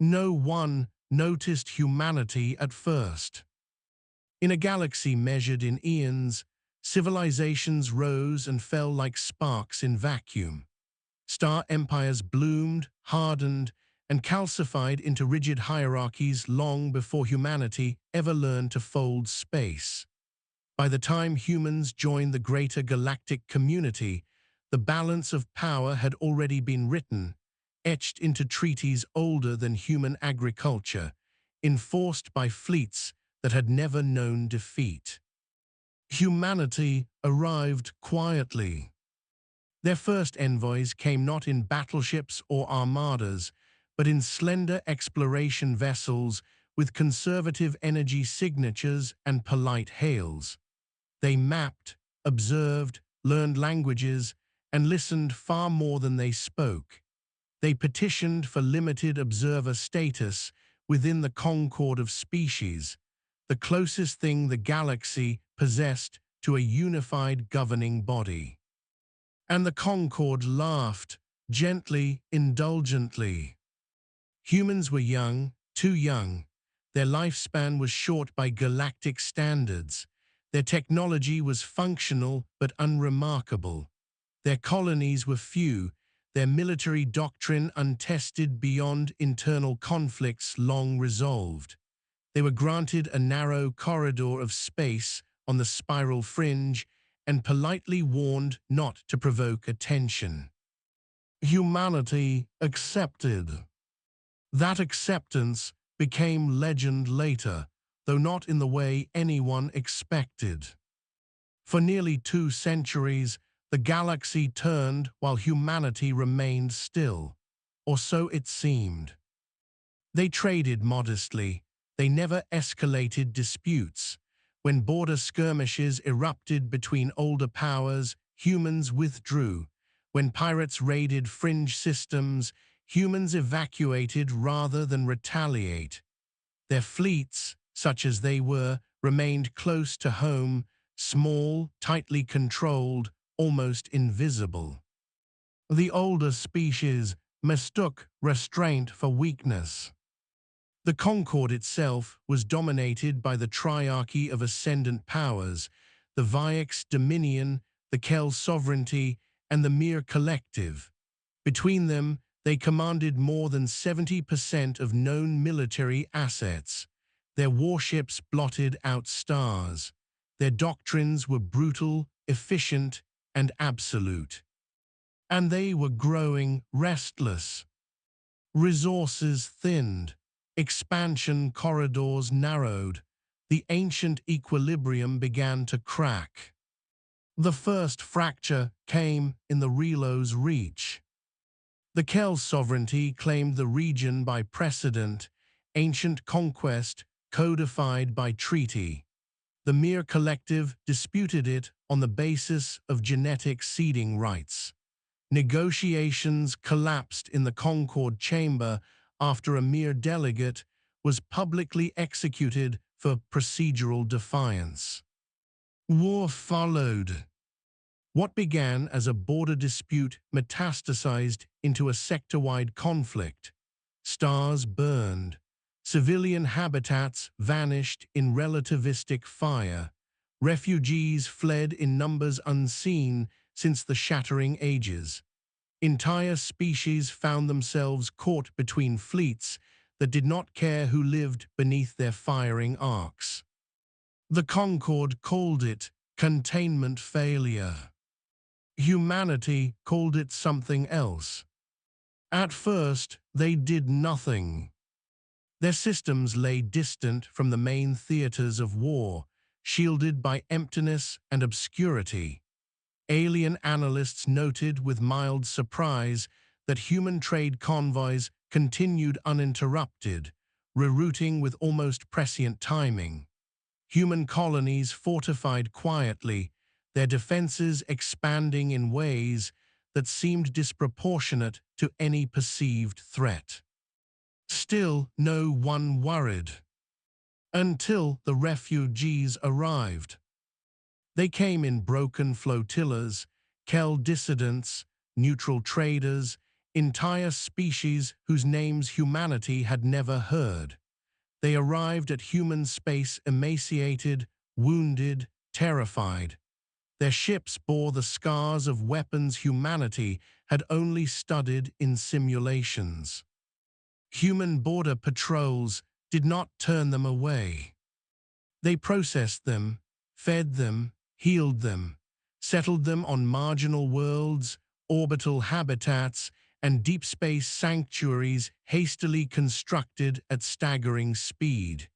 No one noticed humanity at first. In a galaxy measured in eons, civilizations rose and fell like sparks in vacuum. Star empires bloomed, hardened, and calcified into rigid hierarchies long before humanity ever learned to fold space. By the time humans joined the greater galactic community, the balance of power had already been written, etched into treaties older than human agriculture, enforced by fleets that had never known defeat. Humanity arrived quietly. Their first envoys came not in battleships or armadas, but in slender exploration vessels with conservative energy signatures and polite hails. They mapped, observed, learned languages, and listened far more than they spoke. They petitioned for limited observer status within the concord of species, the closest thing the galaxy possessed to a unified governing body. And the concord laughed, gently, indulgently. Humans were young, too young. Their lifespan was short by galactic standards. Their technology was functional but unremarkable. Their colonies were few, their military doctrine untested beyond internal conflicts long resolved. They were granted a narrow corridor of space on the spiral fringe and politely warned not to provoke attention. Humanity accepted. That acceptance became legend later, though not in the way anyone expected. For nearly 2 centuries, the galaxy turned while humanity remained still, or so it seemed. They traded modestly. They never escalated disputes. When border skirmishes erupted between older powers, humans withdrew. When pirates raided fringe systems, humans evacuated rather than retaliate. Their fleets, such as they were, remained close to home, small, tightly controlled, almost invisible. The older species mistook restraint for weakness. The Concord itself was dominated by the triarchy of ascendant powers, the Viex Dominion, the Kel Sovereignty, and the Mere Collective. Between them, they commanded more than 70% of known military assets. Their warships blotted out stars. Their doctrines were brutal, efficient, and absolute. And they were growing restless. Resources thinned. Expansion corridors narrowed. The ancient equilibrium began to crack. The first fracture came in the Relo's reach. The Kel sovereignty claimed the region by precedent, ancient conquest codified by treaty. The Mere Collective disputed it on the basis of genetic seeding rights. Negotiations collapsed in the Concord chamber after a mere delegate was publicly executed for procedural defiance. War followed. What began as a border dispute metastasized into a sector-wide conflict. Stars burned. Civilian habitats vanished in relativistic fire. Refugees fled in numbers unseen since the shattering ages. Entire species found themselves caught between fleets that did not care who lived beneath their firing arcs. The Concord called it containment failure. Humanity called it something else. At first, they did nothing. Their systems lay distant from the main theaters of war, shielded by emptiness and obscurity. Alien analysts noted with mild surprise that human trade convoys continued uninterrupted, rerouting with almost prescient timing. Human colonies fortified quietly, their defenses expanding in ways that seemed disproportionate to any perceived threat. Still, no one worried. Until the refugees arrived. They came in broken flotillas, Kel dissidents, neutral traders, entire species whose names humanity had never heard. They arrived at human space emaciated, wounded, terrified. Their ships bore the scars of weapons humanity had only studied in simulations. Human border patrols did not turn them away. They processed them, fed them, healed them, settled them on marginal worlds, orbital habitats, and deep space sanctuaries hastily constructed at staggering speed.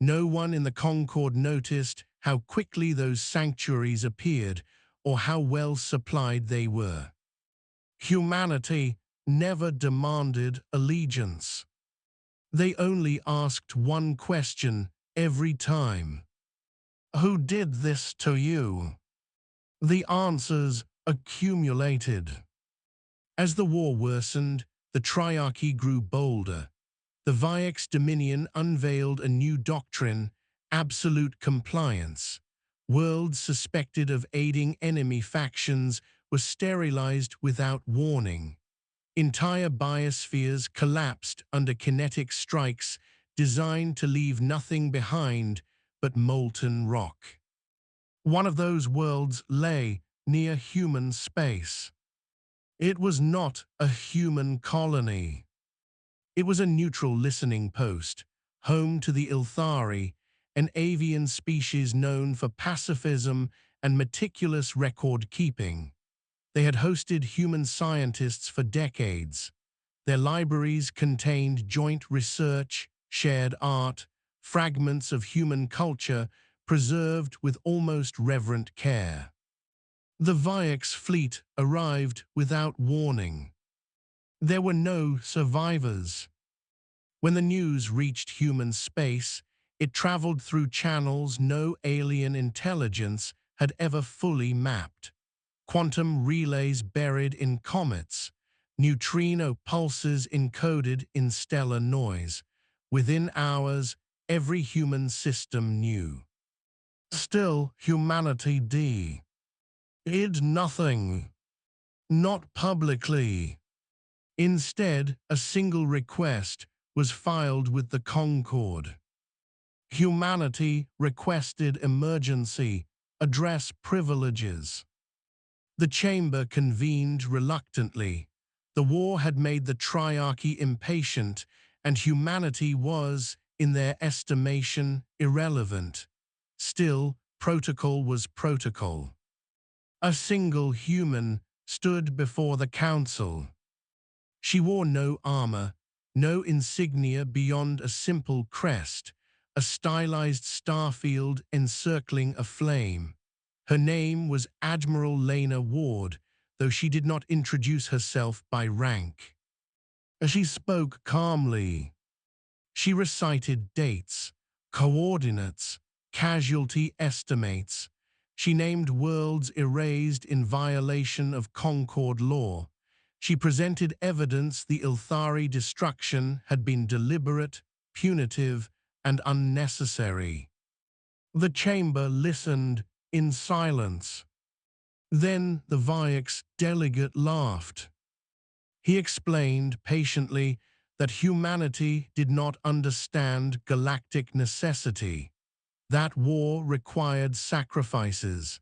No one in the Concorde noticed how quickly those sanctuaries appeared or how well supplied they were. Humanity never demanded allegiance. They only asked one question every time. Who did this to you? The answers accumulated. As the war worsened, the Triarchy grew bolder. The Viex Dominion unveiled a new doctrine, absolute compliance. Worlds suspected of aiding enemy factions were sterilized without warning. Entire biospheres collapsed under kinetic strikes designed to leave nothing behind but molten rock. One of those worlds lay near human space. It was not a human colony. It was a neutral listening post, home to the Ilthari, an avian species known for pacifism and meticulous record-keeping. They had hosted human scientists for decades. Their libraries contained joint research, shared art, fragments of human culture preserved with almost reverent care. The Viex fleet arrived without warning. There were no survivors. When the news reached human space, it traveled through channels no alien intelligence had ever fully mapped. Quantum relays buried in comets, neutrino pulses encoded in stellar noise. Within hours, every human system knew. Still, humanity did nothing. Not publicly. Instead, a single request was filed with the Concorde. Humanity requested emergency address privileges. The chamber convened reluctantly. The war had made the Triarchy impatient, and humanity was, in their estimation, irrelevant. Still, protocol was protocol. A single human stood before the council. She wore no armor, no insignia beyond a simple crest, a stylized starfield encircling a flame. Her name was Admiral Lena Ward, though she did not introduce herself by rank. She spoke calmly. She recited dates, coordinates, casualty estimates. She named worlds erased in violation of Concorde law. She presented evidence the Ilthari destruction had been deliberate, punitive, and unnecessary. The chamber listened in silence. Then the Viex delegate laughed. He explained patiently that humanity did not understand galactic necessity, that war required sacrifices,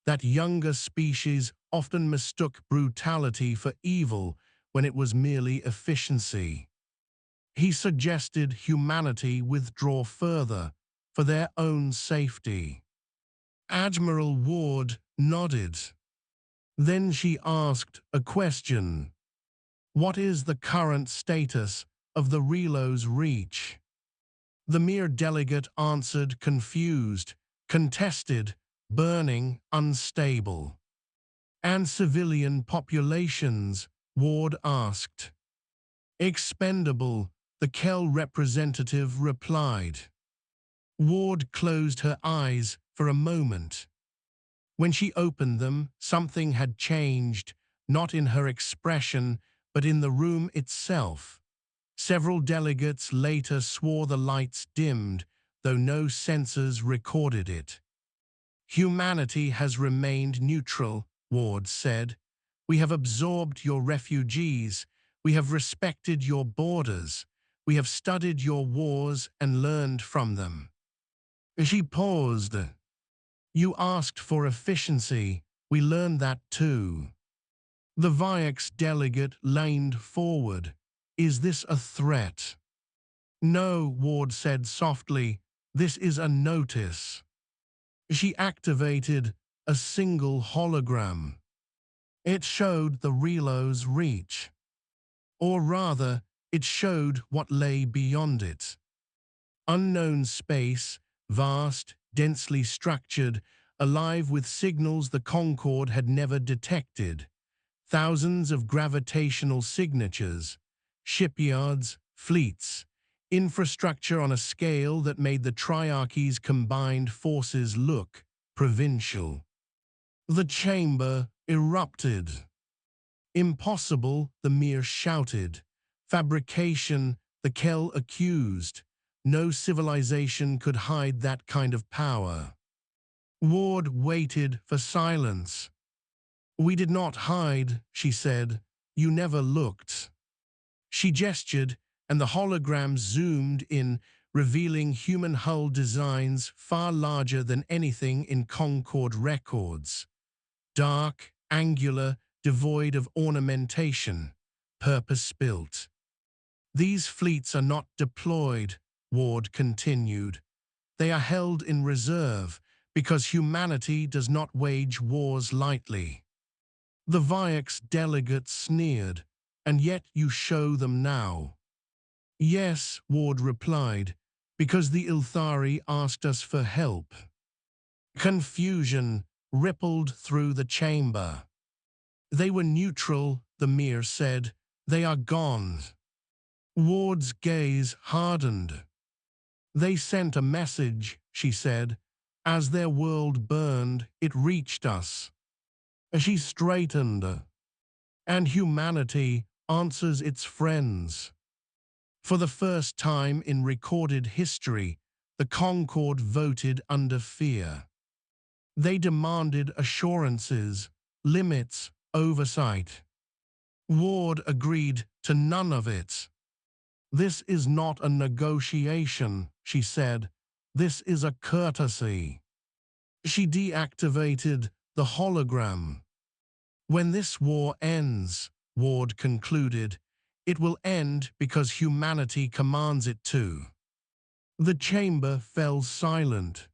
that younger species often mistook brutality for evil when it was merely efficiency. He suggested humanity withdraw further for their own safety. Admiral Ward nodded. Then she asked a question. What is the current status of the Relo's reach? The mere delegate answered confused, contested, burning, unstable. And civilian populations, Ward asked. Expendable, the Kell representative replied. Ward closed her eyes for a moment. When she opened them, something had changed, not in her expression, but in the room itself. Several delegates later swore the lights dimmed, though no sensors recorded it. Humanity has remained neutral, Ward said. We have absorbed your refugees, We have respected your borders. We have studied your wars and learned from them. She paused. You asked for efficiency. We learned that too. The Viox delegate leaned forward. Is this a threat? No, Ward said softly. This is a notice. She activated a single hologram. It showed the relo's reach. Or rather, it showed what lay beyond it. Unknown space, vast, densely structured, alive with signals the Concorde had never detected. Thousands of gravitational signatures, shipyards, fleets, infrastructure on a scale that made the Triarchy's combined forces look provincial. The chamber erupted. Impossible, the Mir shouted. Fabrication, the Kel accused. No civilization could hide that kind of power. Ward waited for silence. We did not hide, she said. You never looked. She gestured, and the hologram zoomed in, revealing human hull designs far larger than anything in Concorde records. Dark, angular, devoid of ornamentation, purpose-built. These fleets are not deployed, Ward continued. They are held in reserve because humanity does not wage wars lightly. The Viox delegate sneered, and yet you show them now. Yes, Ward replied, because the Ilthari asked us for help. Confusion rippled through the chamber. They were neutral, the Mir said. They are gone. Ward's gaze hardened. They sent a message, she said. As their world burned, it reached us. She straightened. And humanity answers its friends. For the first time in recorded history, the Concorde voted under fear. They demanded assurances, limits, oversight. Ward agreed to none of it. This is not a negotiation, she said. This is a courtesy. She deactivated the hologram. When this war ends, Ward concluded, it will end because humanity commands it to. The chamber fell silent.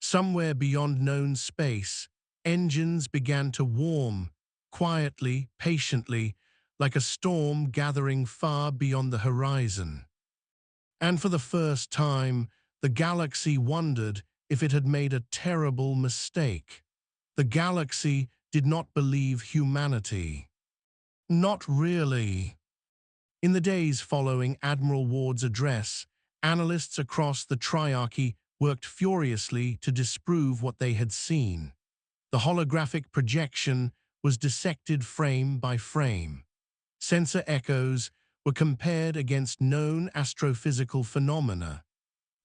Somewhere beyond known space, engines began to warm, quietly, patiently, like a storm gathering far beyond the horizon. And for the first time, the galaxy wondered if it had made a terrible mistake. The galaxy did not believe humanity. Not really. In the days following Admiral Ward's address, analysts across the Triarchy worked furiously to disprove what they had seen. The holographic projection was dissected frame by frame. Sensor echoes were compared against known astrophysical phenomena.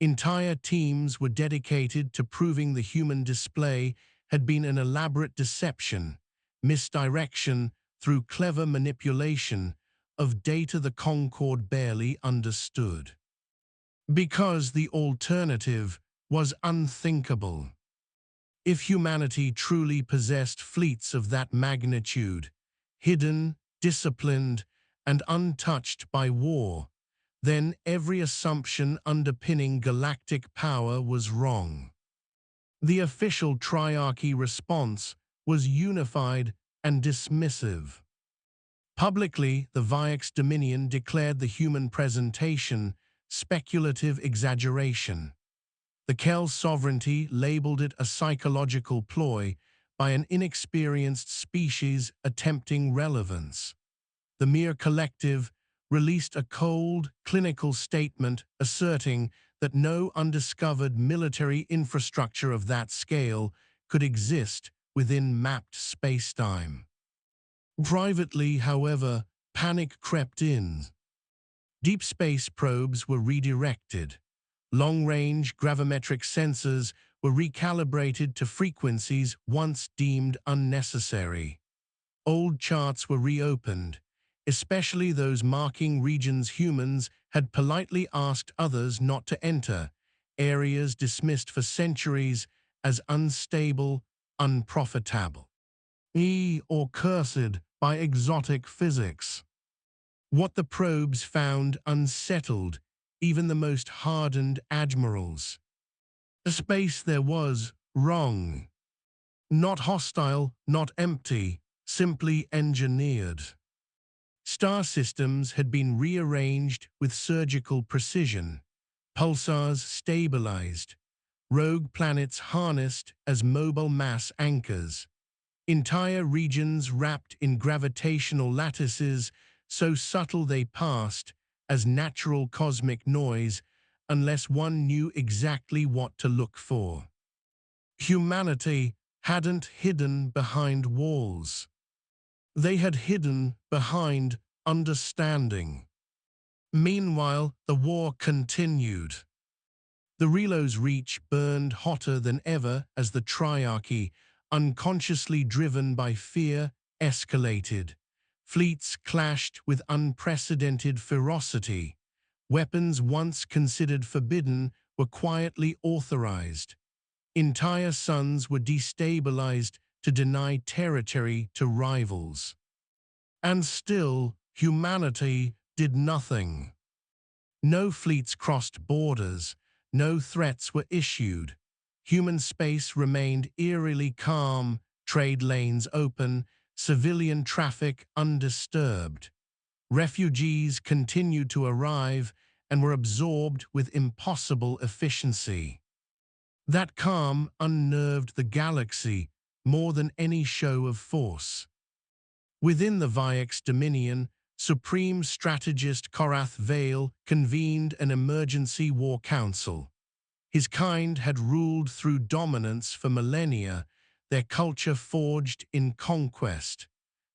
Entire teams were dedicated to proving the human display had been an elaborate deception, misdirection through clever manipulation of data the Concorde barely understood. Because the alternative was unthinkable. If humanity truly possessed fleets of that magnitude, hidden, disciplined, and untouched by war, then every assumption underpinning galactic power was wrong. The official Triarchy response was unified and dismissive. Publicly, the Viox Dominion declared the human presentation speculative exaggeration. The Kel sovereignty labeled it a psychological ploy by an inexperienced species attempting relevance. The Mir Collective released a cold, clinical statement asserting that no undiscovered military infrastructure of that scale could exist within mapped spacetime. Privately, however, panic crept in. Deep space probes were redirected. Long-range gravimetric sensors were recalibrated to frequencies once deemed unnecessary. Old charts were reopened, especially those marking regions humans had politely asked others not to enter, areas dismissed for centuries as unstable, unprofitable, or cursed by exotic physics. What the probes found unsettled even the most hardened admirals. The space there was wrong. Not hostile, not empty, simply engineered. Star systems had been rearranged with surgical precision, pulsars stabilized, rogue planets harnessed as mobile mass anchors, entire regions wrapped in gravitational lattices so subtle they passed as natural cosmic noise unless one knew exactly what to look for. Humanity hadn't hidden behind walls. They had hidden behind understanding. Meanwhile, the war continued. The Relo's reach burned hotter than ever as the triarchy, unconsciously driven by fear, escalated. Fleets clashed with unprecedented ferocity. Weapons once considered forbidden were quietly authorized. Entire suns were destabilized to deny territory to rivals. And still, humanity did nothing. No fleets crossed borders, no threats were issued. Human space remained eerily calm, trade lanes open, civilian traffic undisturbed. Refugees continued to arrive and were absorbed with impossible efficiency. That calm unnerved the galaxy more than any show of force. Within the Viex Dominion, Supreme Strategist Korath Vale convened an emergency war council. His kind had ruled through dominance for millennia, their culture forged in conquest.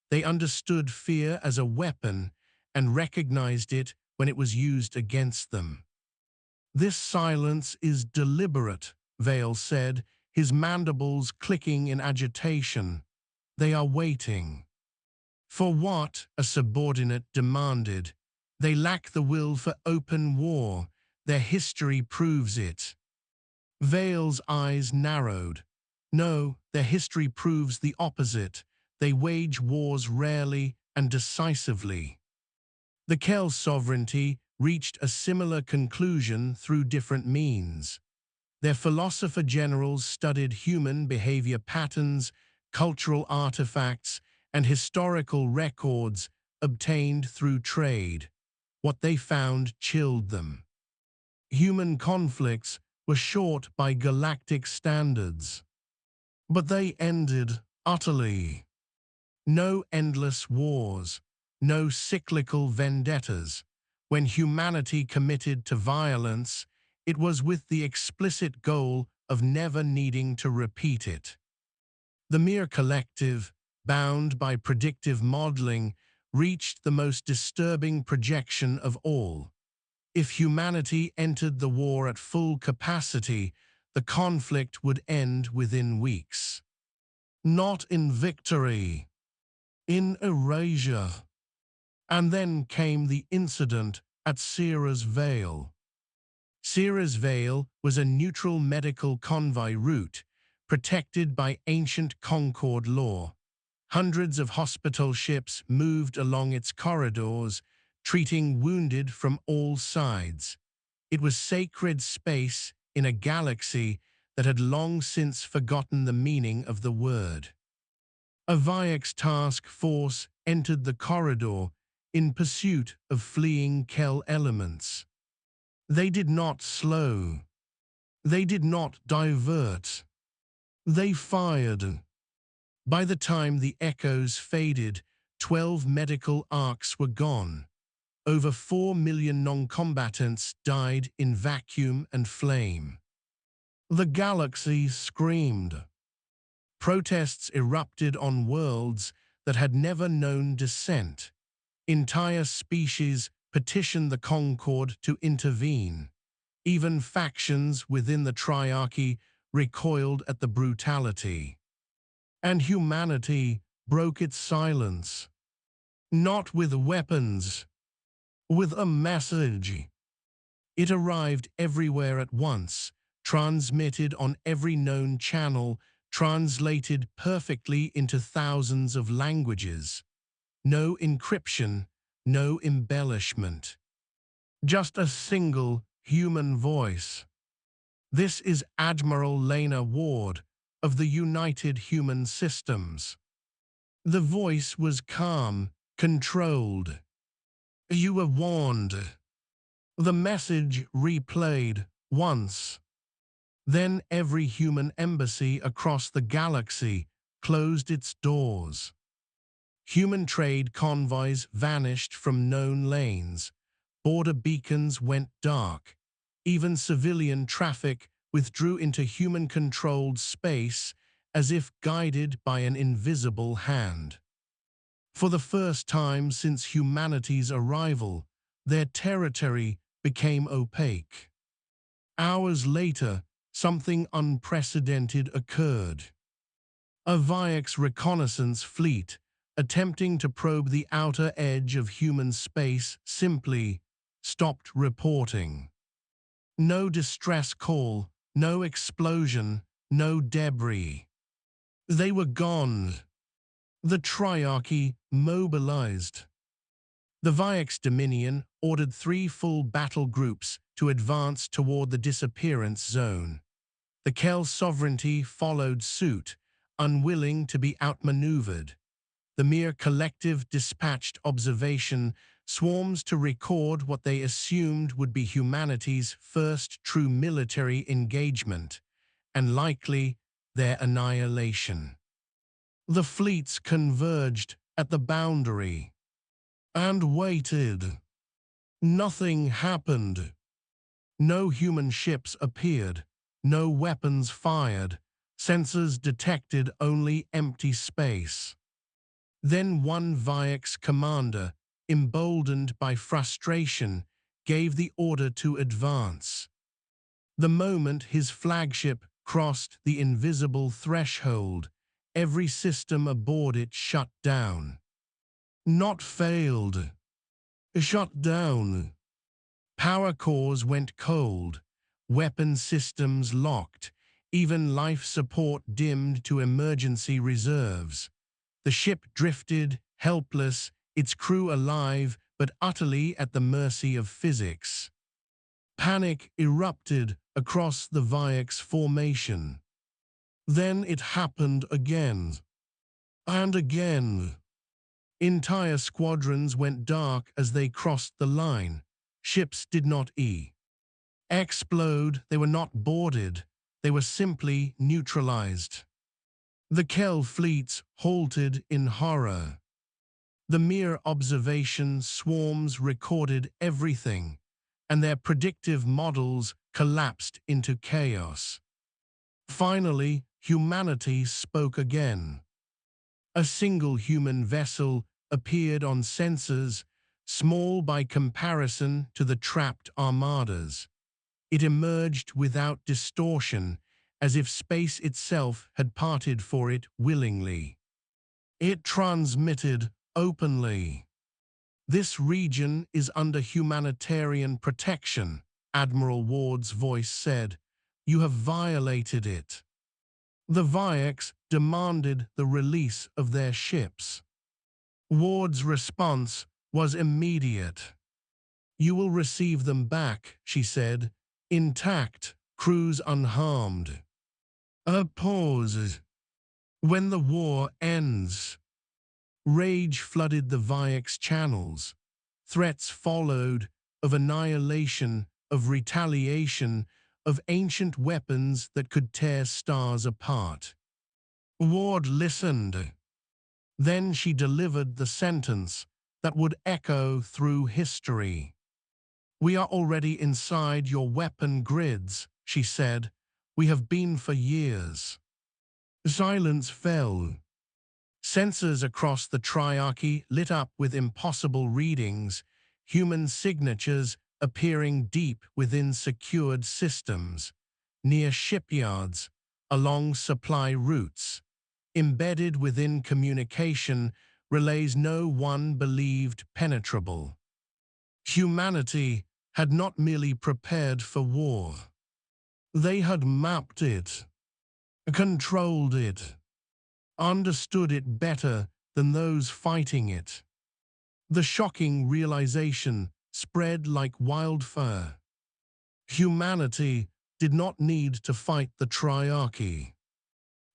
They understood fear as a weapon and recognized it when it was used against them. "This silence is deliberate," Vale said, his mandibles clicking in agitation. "They are waiting." For what, a subordinate demanded. "They lack the will for open war. Their history proves it." Vale's eyes narrowed. "No, their history proves the opposite. They wage wars rarely and decisively." The Kel sovereignty reached a similar conclusion through different means. Their philosopher generals studied human behavior patterns, cultural artifacts, and historical records obtained through trade. What they found chilled them. Human conflicts were short by galactic standards. But they ended utterly. No endless wars, no cyclical vendettas. When humanity committed to violence, it was with the explicit goal of never needing to repeat it. The mere collective, bound by predictive modeling, reached the most disturbing projection of all. If humanity entered the war at full capacity, the conflict would end within weeks. Not in victory, in erasure. And then came the incident at Sierra's Vale. Sierra's Vale was a neutral medical convoy route, protected by ancient Concord law. Hundreds of hospital ships moved along its corridors, treating wounded from all sides. It was sacred space in a galaxy that had long since forgotten the meaning of the word. A Viex task force entered the corridor in pursuit of fleeing Kel elements. They did not slow. They did not divert. They fired. By the time the echoes faded, 12 medical arcs were gone. Over 4 million non-combatants died in vacuum and flame. The galaxy screamed. Protests erupted on worlds that had never known dissent. Entire species petitioned the Concord to intervene. Even factions within the Triarchy recoiled at the brutality. And humanity broke its silence. Not with weapons, with a message. It arrived everywhere at once, transmitted on every known channel, translated perfectly into thousands of languages. No encryption, no embellishment. Just a single human voice. This is Admiral Lena Ward of the United Human Systems. The voice was calm, controlled. You were warned. The message replayed once. Then every human embassy across the galaxy closed its doors. Human trade convoys vanished from known lanes. Border beacons went dark. Even civilian traffic withdrew into human-controlled space as if guided by an invisible hand. For the first time since humanity's arrival, their territory became opaque. Hours later, something unprecedented occurred. A Viox reconnaissance fleet, attempting to probe the outer edge of human space, simply stopped reporting. No distress call, no explosion, no debris. They were gone. The Triarchy mobilized. The Viox Dominion ordered 3 full battle groups to advance toward the disappearance zone. The Kel sovereignty followed suit, unwilling to be outmaneuvered. The mere collective dispatched observation swarms to record what they assumed would be humanity's first true military engagement, and likely their annihilation. The fleets converged at the boundary and waited. Nothing happened. No human ships appeared, no weapons fired, sensors detected only empty space. Then one Viox commander, emboldened by frustration, gave the order to advance. The moment his flagship crossed the invisible threshold, every system aboard it shut down. Not failed. Shut down. Power cores went cold, weapon systems locked, even life support dimmed to emergency reserves. The ship drifted, helpless, its crew alive, but utterly at the mercy of physics. Panic erupted across the Viox formation. Then it happened again. And again. Entire squadrons went dark as they crossed the line. Ships did not explode, they were not boarded, they were simply neutralized. The Kel fleets halted in horror. The mere observation swarms recorded everything, and their predictive models collapsed into chaos. Finally, humanity spoke again. A single human vessel appeared on sensors, small by comparison to the trapped armadas. It emerged without distortion, as if space itself had parted for it willingly. It transmitted openly. This region is under humanitarian protection, Admiral Ward's voice said. You have violated it. The Viox demanded the release of their ships. Ward's response was immediate. You will receive them back, she said, intact, crews unharmed. A pause. When the war ends. Rage flooded the Viox channels. Threats followed of annihilation, of retaliation, of ancient weapons that could tear stars apart. Ward listened. Then she delivered the sentence that would echo through history. We are already inside your weapon grids, she said. We have been for years. Silence fell. Sensors across the Triarchy lit up with impossible readings, human signatures appearing deep within secured systems, near shipyards, along supply routes, embedded within communication relays no one believed penetrable. Humanity had not merely prepared for war. They had mapped it, controlled it, understood it better than those fighting it. The shocking realization spread like wildfire. Humanity did not need to fight the triarchy.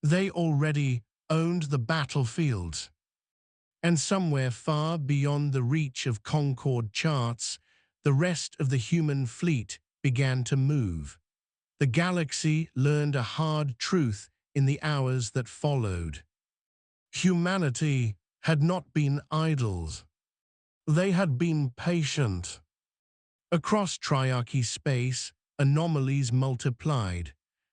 They already owned the battlefield. And somewhere far beyond the reach of Concord charts, the rest of the human fleet began to move. The galaxy learned a hard truth in the hours that followed. Humanity had not been idle. They had been patient. Across triarchy space, anomalies multiplied.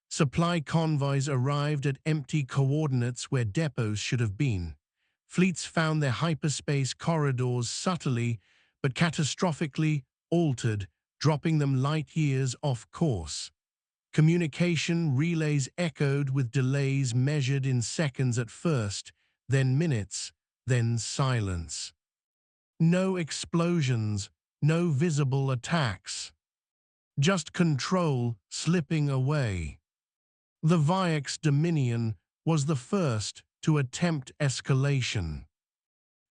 Supply convoys arrived at empty coordinates where depots should have been. Fleets found their hyperspace corridors subtly but catastrophically altered, dropping them light years off course. Communication relays echoed with delays measured in seconds at first, then minutes, then silence. No explosions, no visible attacks. Just control slipping away. The Viex Dominion was the first to attempt escalation.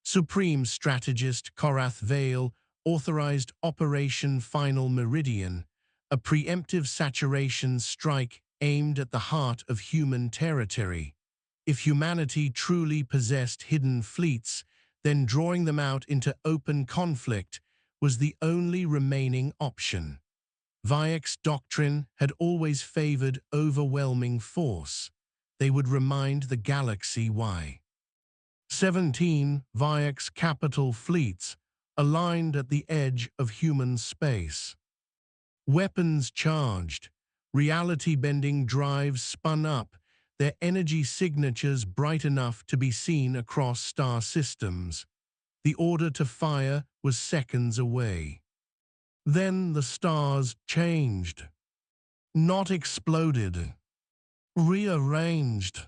Supreme Strategist Korath Vale authorized Operation Final Meridian, a preemptive saturation strike aimed at the heart of human territory. If humanity truly possessed hidden fleets, then drawing them out into open conflict was the only remaining option. Viex doctrine had always favored overwhelming force. They would remind the galaxy why. 17 Viex capital fleets aligned at the edge of human space. Weapons charged, reality-bending drives spun up, their energy signatures bright enough to be seen across star systems. The order to fire was seconds away. Then the stars changed. Not exploded. Rearranged.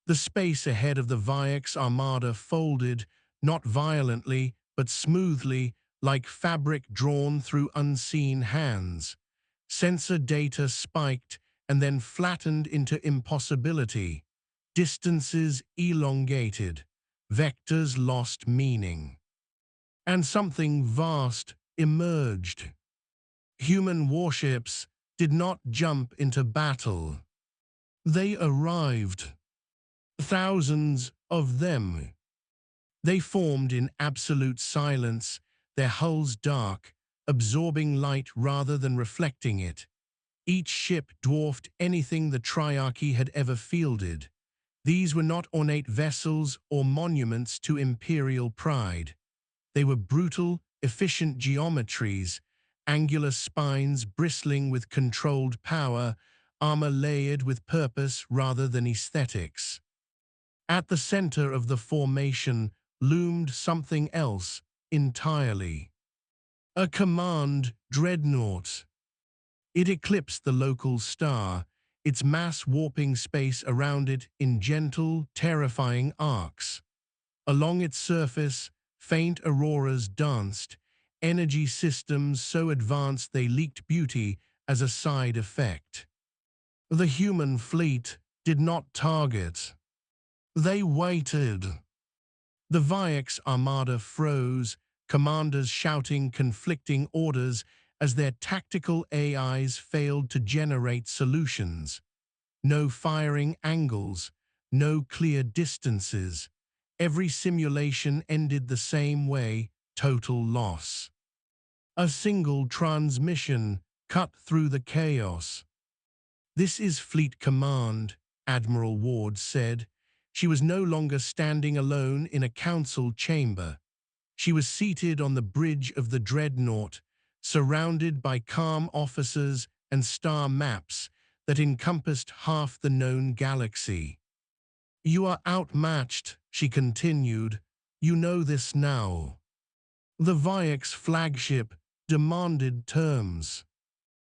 The space ahead of the Viex armada folded, not violently, but smoothly, like fabric drawn through unseen hands. Sensor data spiked and then flattened into impossibility. Distances elongated. Vectors lost meaning. And something vast emerged. Human warships did not jump into battle. They arrived. Thousands of them. They formed in absolute silence, their hulls dark, absorbing light rather than reflecting it. Each ship dwarfed anything the triarchy had ever fielded. These were not ornate vessels or monuments to imperial pride. They were brutal, efficient geometries, angular spines bristling with controlled power, armor layered with purpose rather than aesthetics. At the center of the formation loomed something else entirely. A command dreadnought. It eclipsed the local star, its mass warping space around it in gentle, terrifying arcs. Along its surface, faint auroras danced, energy systems so advanced they leaked beauty as a side effect. The human fleet did not target. They waited. The Viex armada froze, commanders shouting conflicting orders as their tactical AIs failed to generate solutions. No firing angles, no clear distances. Every simulation ended the same way, total loss. A single transmission cut through the chaos. "This is Fleet Command," Admiral Ward said. She was no longer standing alone in a council chamber. She was seated on the bridge of the dreadnought, surrounded by calm officers and star maps that encompassed half the known galaxy. "You are outmatched," she continued. "You know this now." The Viex flagship demanded terms.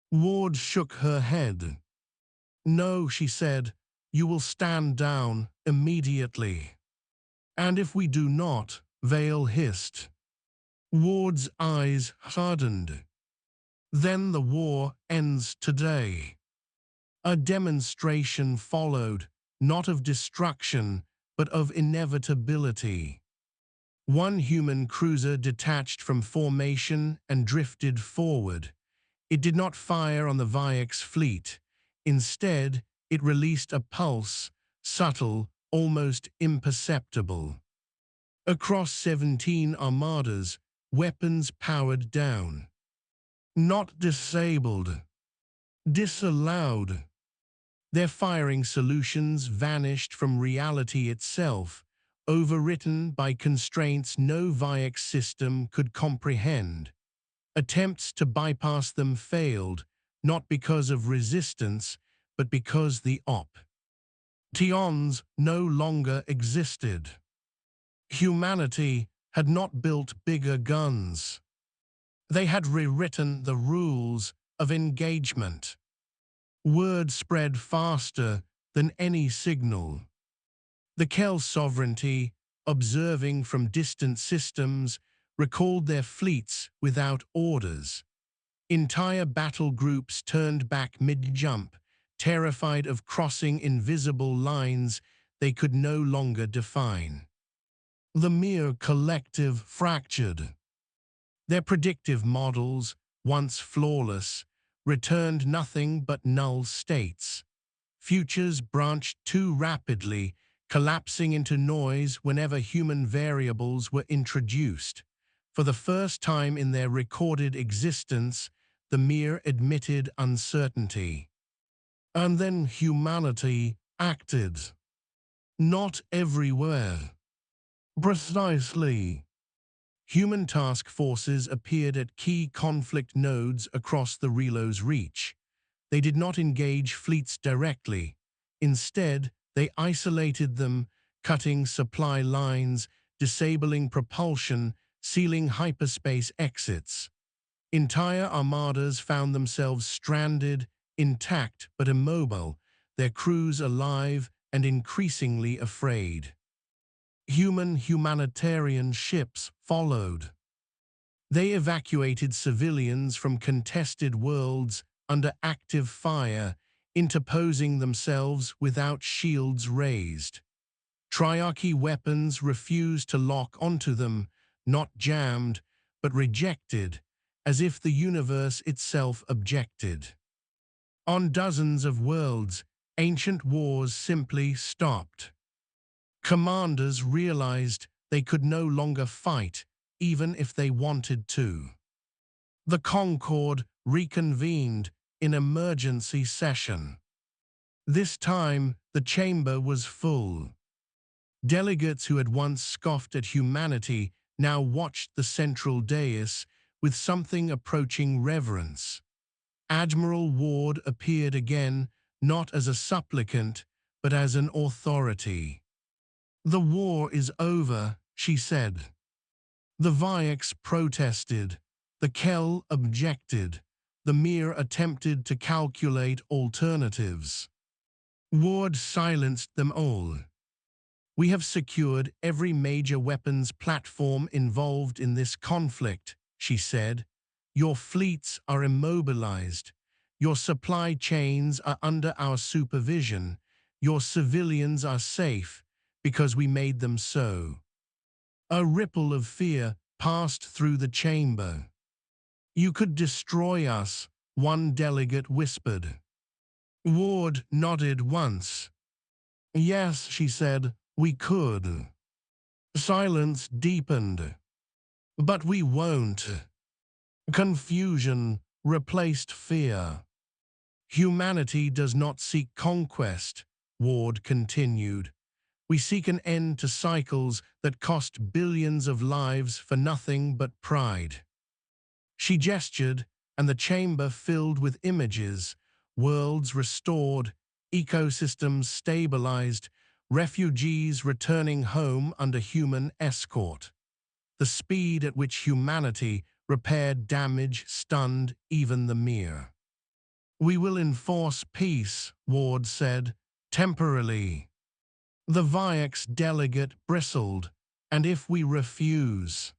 Ward shook her head. "No," she said. "You will stand down immediately." And if we do not, Vale hissed. Ward's eyes hardened. Then the war ends today. A demonstration followed, not of destruction, but of inevitability. One human cruiser detached from formation and drifted forward. It did not fire on the Vyek's fleet. Instead, it released a pulse, subtle, almost imperceptible. Across 17 armadas, weapons powered down. Not disabled. Disallowed. Their firing solutions vanished from reality itself, overwritten by constraints no Vyek system could comprehend. Attempts to bypass them failed, not because of resistance, but because the options no longer existed. Humanity had not built bigger guns. They had rewritten the rules of engagement. Word spread faster than any signal. The Kel sovereignty, observing from distant systems, recalled their fleets without orders. Entire battle groups turned back mid-jump, terrified of crossing invisible lines they could no longer define. The mere collective fractured. Their predictive models, once flawless, returned nothing but null states. Futures branched too rapidly, collapsing into noise whenever human variables were introduced. For the first time in their recorded existence, the mere admitted uncertainty. And then humanity acted. Not everywhere. Precisely. Human task forces appeared at key conflict nodes across the Relo's reach. They did not engage fleets directly. Instead, they isolated them, cutting supply lines, disabling propulsion, sealing hyperspace exits. Entire armadas found themselves stranded, intact but immobile, their crews alive and increasingly afraid. Humanitarian ships followed. They evacuated civilians from contested worlds under active fire, interposing themselves without shields raised. Triarchy weapons refused to lock onto them, not jammed, but rejected, as if the universe itself objected. On dozens of worlds, ancient wars simply stopped. Commanders realized they could no longer fight, even if they wanted to. The Concord reconvened in emergency session. This time, the chamber was full. Delegates who had once scoffed at humanity now watched the central dais with something approaching reverence. Admiral Ward appeared again, not as a supplicant, but as an authority. "The war is over," she said. The Vyeks protested. The Kel objected. The Mir attempted to calculate alternatives. Ward silenced them all. "We have secured every major weapons platform involved in this conflict," she said. "Your fleets are immobilized. Your supply chains are under our supervision. Your civilians are safe because we made them so." A ripple of fear passed through the chamber. "You could destroy us," one delegate whispered. Ward nodded once. "Yes," she said, "we could." Silence deepened. "But we won't." Confusion replaced fear. "Humanity does not seek conquest," Ward continued. "We seek an end to cycles that cost billions of lives for nothing but pride." She gestured, and the chamber filled with images, worlds restored, ecosystems stabilized, refugees returning home under human escort. The speed at which humanity repaired damage stunned even the Mir. "We will enforce peace," Ward said, "temporarily." The VIX delegate bristled. And if we refuse?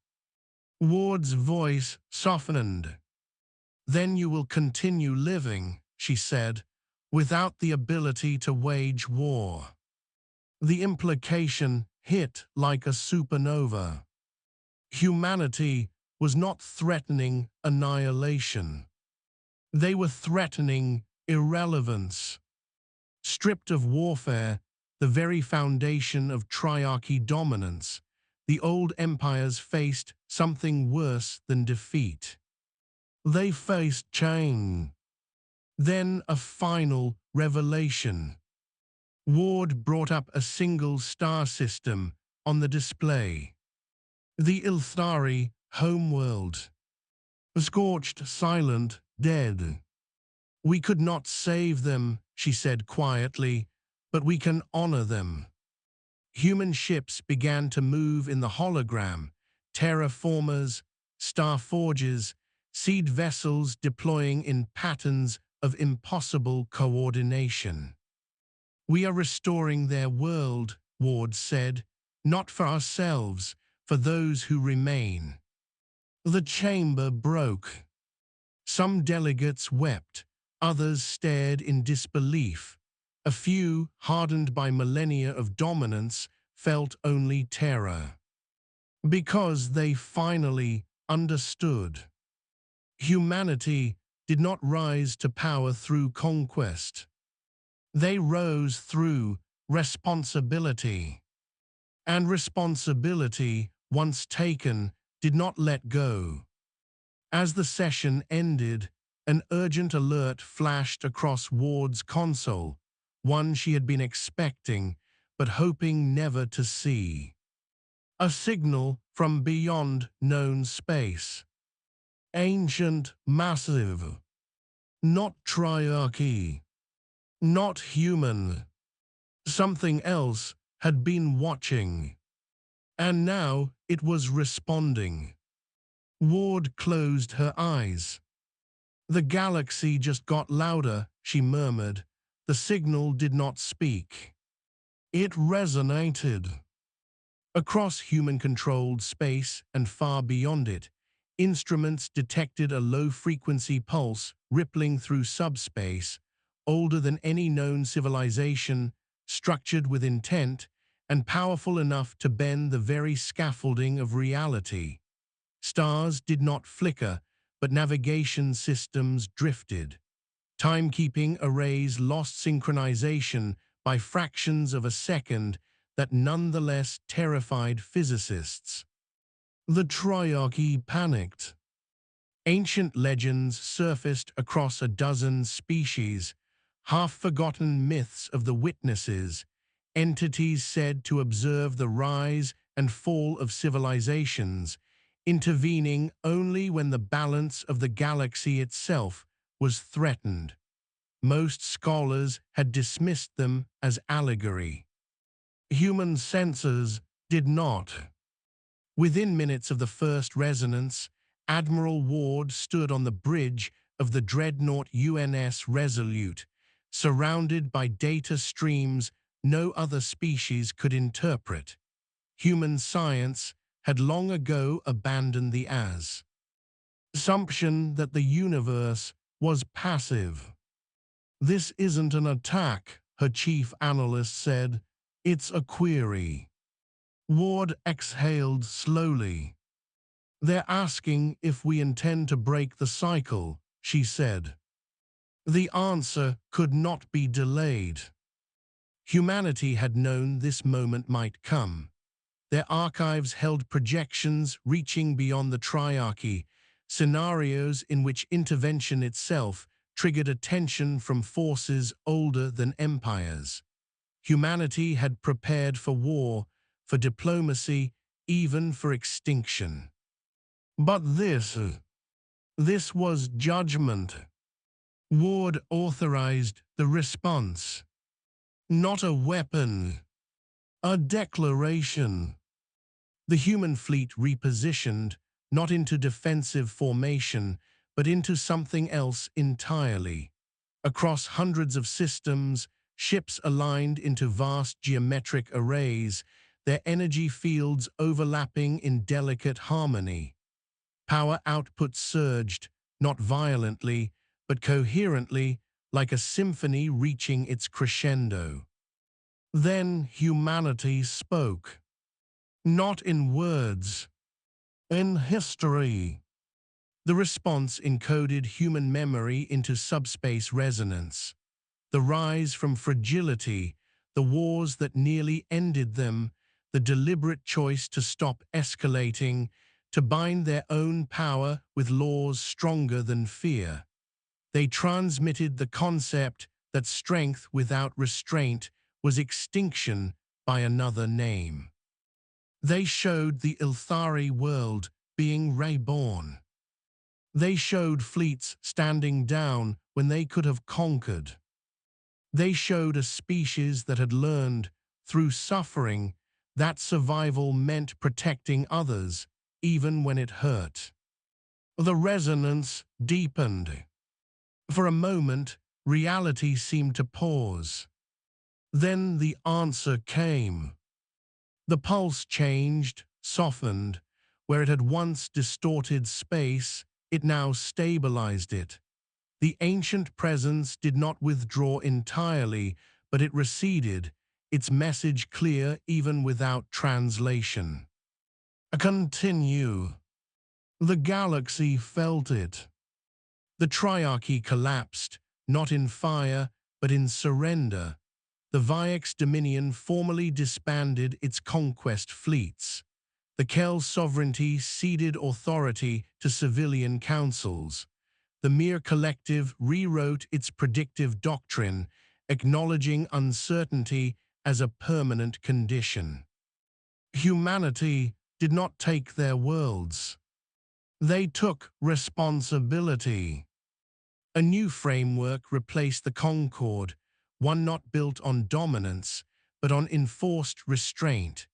Ward's voice softened. Then you will continue living, she said, without the ability to wage war. The implication hit like a supernova. Humanity was not threatening annihilation. They were threatening irrelevance. Stripped of warfare, the very foundation of triarchy dominance, the old empires faced something worse than defeat. They faced change. Then a final revelation. Ward brought up a single star system on the display. The Ilthari homeworld. Scorched, silent, dead. We could not save them, she said quietly, but we can honor them. Human ships began to move in the hologram, terraformers, star forges, seed vessels deploying in patterns of impossible coordination. We are restoring their world, Ward said, not for ourselves, for those who remain. The chamber broke. Some delegates wept, others stared in disbelief. A few, hardened by millennia of dominance, felt only terror. Because they finally understood. Humanity did not rise to power through conquest. They rose through responsibility. And responsibility, once taken, did not let go. As the session ended, an urgent alert flashed across Ward's console, one she had been expecting but hoping never to see. A signal from beyond known space. Ancient, massive. Not triarchy. Not human. Something else had been watching. And now it was responding. Ward closed her eyes. The galaxy just got louder, she murmured. The signal did not speak. It resonated. Across human-controlled space and far beyond it, instruments detected a low-frequency pulse rippling through subspace, older than any known civilization, structured with intent, and powerful enough to bend the very scaffolding of reality. Stars did not flicker, but navigation systems drifted. Timekeeping arrays lost synchronization by fractions of a second that nonetheless terrified physicists. The triarchy panicked. Ancient legends surfaced across a dozen species, half-forgotten myths of the witnesses, entities said to observe the rise and fall of civilizations, intervening only when the balance of the galaxy itself was threatened. Most scholars had dismissed them as allegory. Human senses did not. Within minutes of the first resonance, Admiral Ward stood on the bridge of the dreadnought UNS Resolute, surrounded by data streams no other species could interpret. Human science had long ago abandoned the assumption that the universe was passive. This isn't an attack, her chief analyst said. It's a query. Ward exhaled slowly. They're asking if we intend to break the cycle, she said. The answer could not be delayed. Humanity had known this moment might come. Their archives held projections reaching beyond the triarchy, scenarios in which intervention itself triggered attention from forces older than empires. Humanity had prepared for war, for diplomacy, even for extinction. But this was judgment. Ward authorized the response. Not a weapon, a declaration. The human fleet repositioned, not into defensive formation, but into something else entirely. Across hundreds of systems, ships aligned into vast geometric arrays, their energy fields overlapping in delicate harmony. Power output surged, not violently, but coherently, like a symphony reaching its crescendo. Then humanity spoke. Not in words, in history. The response encoded human memory into subspace resonance. The rise from fragility, the wars that nearly ended them, the deliberate choice to stop escalating, to bind their own power with laws stronger than fear. They transmitted the concept that strength without restraint was extinction by another name. They showed the Ilthari world being reborn. They showed fleets standing down when they could have conquered. They showed a species that had learned, through suffering, that survival meant protecting others, even when it hurt. The resonance deepened. For a moment, reality seemed to pause. Then the answer came. The pulse changed, softened. Where it had once distorted space, it now stabilized it. The ancient presence did not withdraw entirely, but it receded, its message clear even without translation. Continue. The galaxy felt it. The triarchy collapsed, not in fire, but in surrender. The Viex Dominion formally disbanded its conquest fleets. The Kel sovereignty ceded authority to civilian councils. The Mir Collective rewrote its predictive doctrine, acknowledging uncertainty as a permanent condition. Humanity did not take their worlds. They took responsibility. A new framework replaced the Concord, one not built on dominance, but on enforced restraint.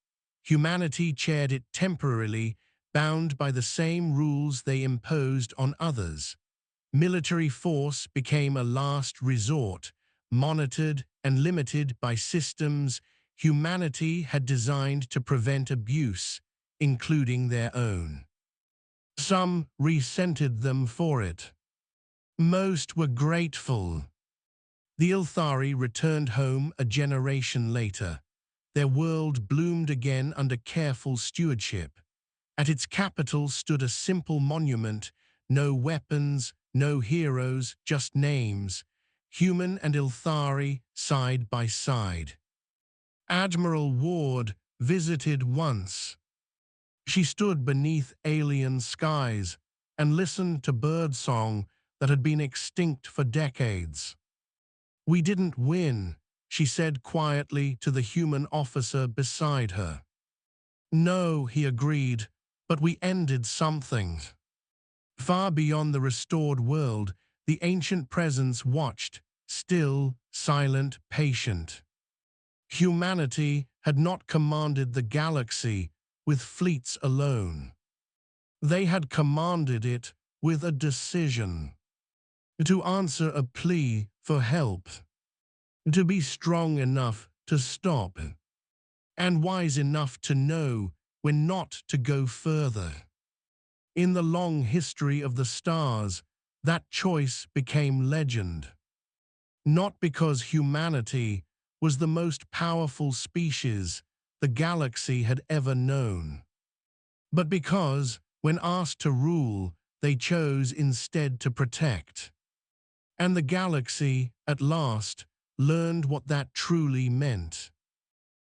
Humanity chaired it temporarily, bound by the same rules they imposed on others. Military force became a last resort, monitored and limited by systems humanity had designed to prevent abuse, including their own. Some resented them for it. Most were grateful. The Ilthari returned home a generation later. Their world bloomed again under careful stewardship. At its capital stood a simple monument, no weapons, no heroes, just names, human and Ilthari side by side. Admiral Ward visited once. She stood beneath alien skies and listened to birdsong that had been extinct for decades. "We didn't win," she said quietly to the human officer beside her. "No," he agreed, "but we ended something." Far beyond the restored world, the ancient presence watched, still, silent, patient. Humanity had not commanded the galaxy with fleets alone. They had commanded it with a decision. To answer a plea for help. To be strong enough to stop. And wise enough to know when not to go further. In the long history of the stars, that choice became legend. Not because humanity was the most powerful species the galaxy had ever known, but because, when asked to rule, they chose instead to protect. And the galaxy, at last, learned what that truly meant.